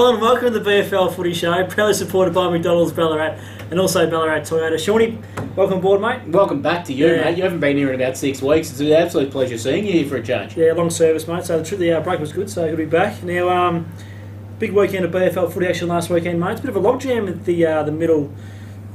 Alan, welcome to the BFL Footy Show, proudly supported by McDonald's Ballarat and also Ballarat Toyota. Shawnee, welcome aboard, mate. Welcome back to you, mate. You haven't been here in about 6 weeks. It's an absolute pleasure seeing you here for a change. Yeah, long service, mate. So the break was good, so good to be back. Now, big weekend of BFL footy action last weekend, mate. It's a bit of a logjam at the middle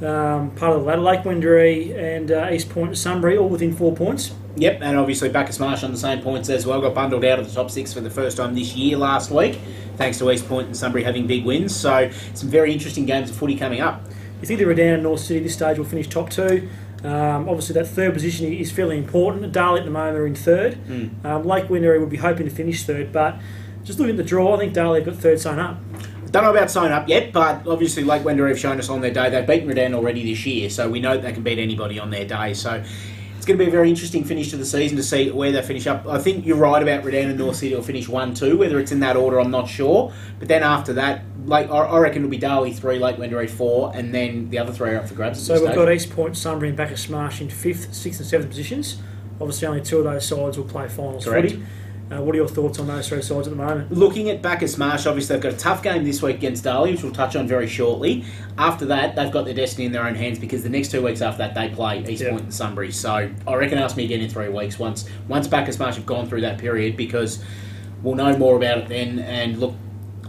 part of the ladder. Lake Wendouree and East Point and Sunbury, all within 4 points. Yep, and obviously Bacchus Marsh on the same points as well. Got bundled out of the top 6 for the first time this year last week, thanks to East Point and Sunbury having big wins. So some very interesting games of footy coming up. You think the Redan and North City at this stage will finish top 2? Obviously that third position is fairly important. Darley at the moment are in third. Lake Wendouree would be hoping to finish third, but just looking at the draw, I think Darley have got third sewn up. Don't know about sewn up yet, but obviously Lake Wendouree have shown us on their day. They've beaten Redan already this year, so we know they can beat anybody on their day. So it's going to be a very interesting finish to the season to see where they finish up. I think you're right about Redan and North City will finish 1-2. Whether it's in that order, I'm not sure. But then after that, I reckon it'll be Darley 3, Lake Wendouree 4, and then the other 3 are up for grabs. So we've got East Point, Sunbury and Bacchus Marsh in 5th, 6th and 7th positions. Obviously only 2 of those sides will play finals footy. What are your thoughts on those 3 sides at the moment? Looking at Bacchus Marsh, obviously they've got a tough game this week against Darley, which we'll touch on very shortly. After that, they've got their destiny in their own hands because the next 2 weeks after that, they play East Point and Sunbury. So I reckon ask me again in 3 weeks once Bacchus Marsh have gone through that period, because we'll know more about it then. And look,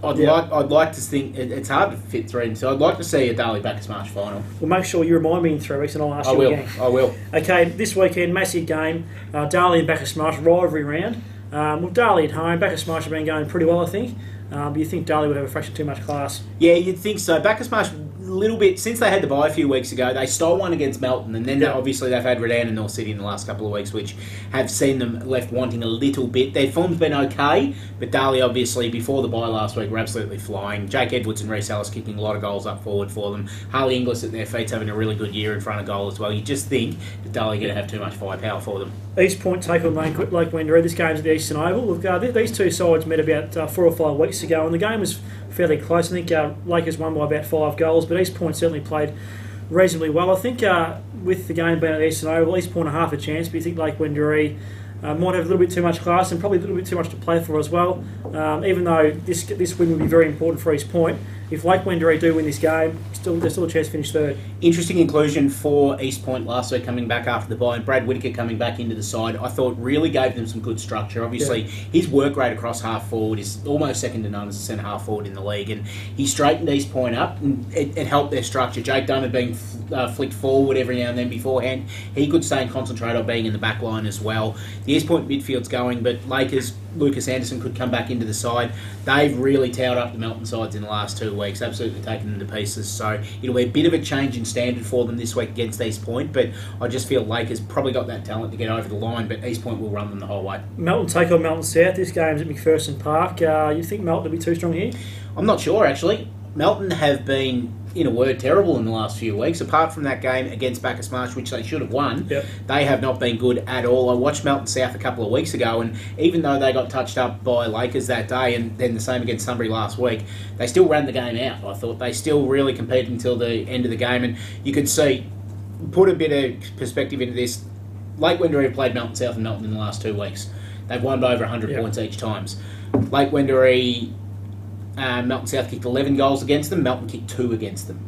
I'd like to think it's hard to fit 3, so I'd like to see a Darley Bacchus Marsh final. Well, make sure you remind me in 3 weeks and I'll ask you again. I will. Okay, this weekend, massive game. Darley and Bacchus Marsh rivalry round. Well, Darley at home. Bacchus Marsh have been going pretty well, I think. But you think Darley would have a fraction too much class? Yeah, you'd think so. Bacchus Marsh, a little bit, since they had the bye a few weeks ago, they stole one against Melton, and then obviously they've had Redan and North City in the last couple of weeks, which have seen them left wanting a little bit. Their form's been okay, but Darley obviously before the bye last week were absolutely flying. Jake Edwards and Reece Ellis kicking a lot of goals up forward for them. Harley Inglis at their feet's having a really good year in front of goal as well. You just think that Darley are going to have too much firepower for them. East Point take on Lake Wendouree. This game's at the Eastern Oval. These 2 sides met about 4 or 5 weeks ago, and the game was fairly close. I think Lakers won by about 5 goals, but East Point certainly played reasonably well. I think with the game being at the Eastern Oval, East Point are half a chance, but you think Lake Wendouree might have a little bit too much class and probably a little bit too much to play for as well. Even though this win would be very important for East Point, if Lake Wendouree do win this game, there's still a chance to finish third. Interesting inclusion for East Point last week coming back after the bye, and Brad Whitaker coming back into the side, I thought really gave them some good structure. Obviously, his work rate across half forward is almost second to none as a centre half forward in the league, and he straightened East Point up, and it helped their structure. Jake Dunn had been flicked forward every now and then beforehand. He could stay and concentrate on being in the back line as well. The East Point midfield's going, but Lakers, Lucas Anderson could come back into the side. They've really towed up the Melton sides in the last 2 weeks, absolutely taken them to pieces. So it'll be a bit of a change in standard for them this week against East Point, but I just feel Lakers probably got that talent to get over the line, but East Point will run them the whole way. Melton take on Melton South. This game's at McPherson Park. You think Melton will be too strong here? I'm not sure, actually. Melton have been, in a word, terrible in the last few weeks. Apart from that game against Bacchus Marsh, which they should have won, they have not been good at all. I watched Melton South a couple of weeks ago, and even though they got touched up by Lakers that day, and then the same against Sunbury last week, they still ran the game out. I thought they still really competed until the end of the game, and you could see, put a bit of perspective into this, Lake Wendouree played Melton South and Melton in the last 2 weeks. They've won by over 100 points each time. Lake Wendouree, Melton South kicked 11 goals against them. Melton kicked 2 against them.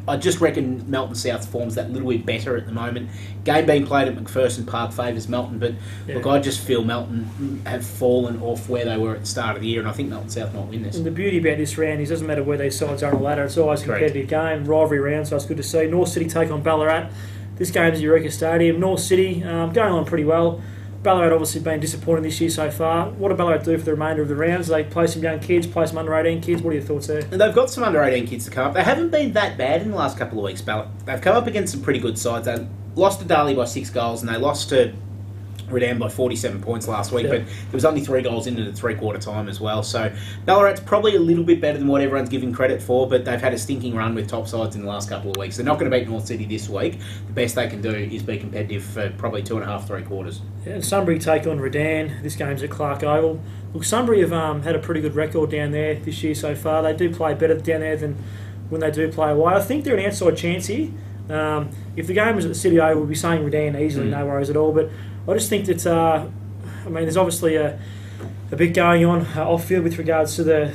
I just reckon Melton South's form's that little bit better at the moment. Game being played at McPherson Park favours Melton, but look, I just feel Melton have fallen off where they were at the start of the year, and I think Melton South might win this. And the beauty about this round is it doesn't matter where these sides are on the ladder, it's always a competitive game, rivalry round, so it's good to see. North City take on Ballarat. This game's at Eureka Stadium. North City going on pretty well. Ballarat obviously been disappointing this year so far. What do Ballarat do for the remainder of the rounds? They play some young kids, play some under-18 kids. What are your thoughts there? And they've got some under-18 kids to come up. They haven't been that bad in the last couple of weeks, Ballarat. They've come up against some pretty good sides. They lost to Darley by 6 goals, and they lost to Redan by 47 points last week, but there was only 3 goals into the three-quarter time as well. So Ballarat's probably a little bit better than what everyone's giving credit for, but they've had a stinking run with top sides in the last couple of weeks. They're not going to beat North City this week. The best they can do is be competitive for probably 2.5, 3 quarters. Yeah, and Sunbury take on Redan. This game's at Clark Oval. Look, Sunbury have had a pretty good record down there this year so far. They do play better down there than when they do play away. I think they're an outside chance here. If the game was at the City Oval, we'd be saying Redan easily, no worries at all. But I just think that, there's obviously a a bit going on off field with regards to the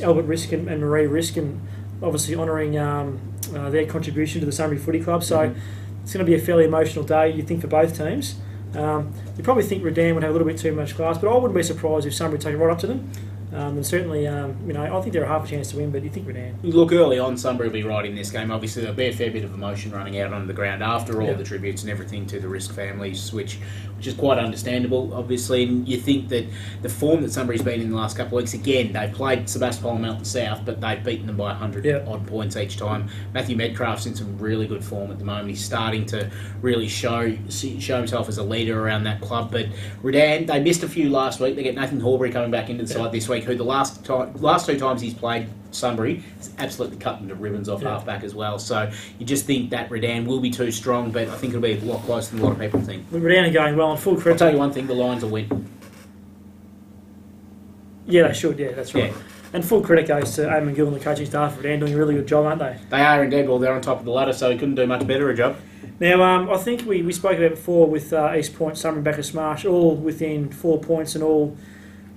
Albert Risk and Marie Risk, and obviously honouring their contribution to the Sunbury Footy Club. So it's going to be a fairly emotional day, you think, for both teams. You probably think Redan would have a little bit too much class, but I wouldn't be surprised if Sunbury take it right up to them. And certainly, I think they're a half a chance to win, but you think Redan. Look, early on, Sunbury will be right in this game. Obviously, there'll be a fair bit of emotion running out onto the ground after all the tributes and everything to the Risk families, which is quite understandable, obviously. And you think that the form that Sunbury's been in the last couple of weeks, again, they've played Sebastopol and Melton South, but they've beaten them by 100 odd points each time. Matthew Medcraft's in some really good form at the moment. He's starting to really show himself as a leader around that club. But Redan, they missed a few last week. They get Nathan Horbury coming back into the side this week, who the last two times he's played Sunbury has absolutely cut them to ribbons off halfback as well. So you just think that Redan will be too strong, but I think it'll be a lot closer than a lot of people think. Redan are going well on full credit. I'll tell you one thing, the Lions will win. Yeah, they should, that's right. Yeah. And full credit goes to Eamon Gill and the coaching staff for Redan doing a really good job, aren't they? They are indeed. Well, they're on top of the ladder, so he couldn't do much better a job. Now, I think we spoke about before with East Point, Sunbury, Bacchus Marsh, all within 4 points and all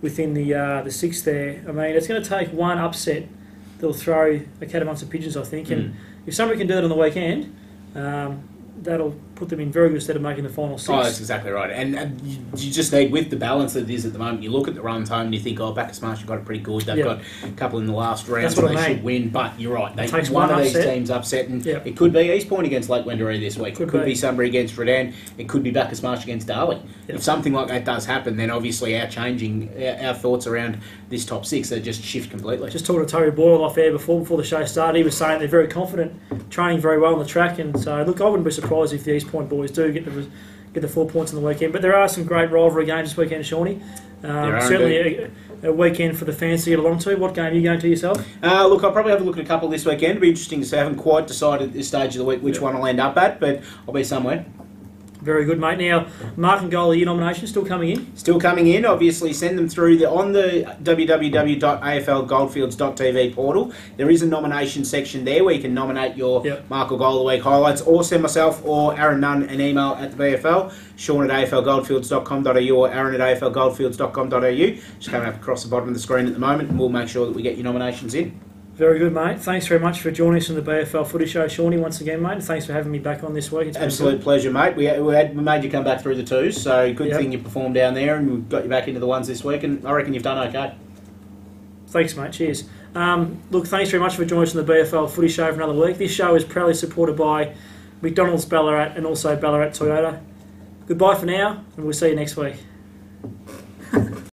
within the six there. I mean, it's going to take one upset that'll throw a cat amongst the pigeons, I think. And if somebody can do that on the weekend, that'll put them in very good stead of making the final six. Oh, that's exactly right. And you just need, with the balance that it is at the moment, you look at the runs home and you think, Bacchus Marsh have got it pretty good. They've got a couple in the last round, so they should win. But you're right. They take one of these teams upset. And it could be East Point against Lake Wendouree this week. It could be Sunbury against Redan. It could be Bacchus Marsh against Darley. If something like that does happen, then obviously our thoughts around this top six are just shift completely. Just talking to Toby Boyle off air before the show started, he was saying they're very confident, training very well on the track. And so, look, I wouldn't be surprised if the East Point boys do get the 4 points on the weekend. But there are some great rivalry games this weekend, Shawnee. Certainly a weekend for the fans to get along to. What game are you going to yourself? Look, I'll probably have a look at a couple this weekend. It'll be interesting to see. I haven't quite decided at this stage of the week which one I'll end up at, but I'll be somewhere. Very good, mate. Now, Mark and Goal of the Year nomination still coming in? Still coming in. Obviously, send them through on the www.aflgoldfields.tv portal. There is a nomination section there where you can nominate your Mark or Goal of the Week highlights, or send myself or Aaron Nunn an email at the BFL, Shaun at aflgoldfields.com.au or Aaron at aflgoldfields.com.au. Just coming up across the bottom of the screen at the moment, and we'll make sure that we get your nominations in. Very good, mate. Thanks very much for joining us on the BFL Footy Show, Shawnee, once again, mate. And thanks for having me back on this week. It's absolute pleasure, mate. We made you come back through the twos, so good thing you performed down there, and we've got you back into the ones this week, and I reckon you've done okay. Thanks, mate. Cheers. Look, thanks very much for joining us on the BFL Footy Show for another week. This show is proudly supported by McDonald's Ballarat and also Ballarat Toyota. Goodbye for now, and we'll see you next week.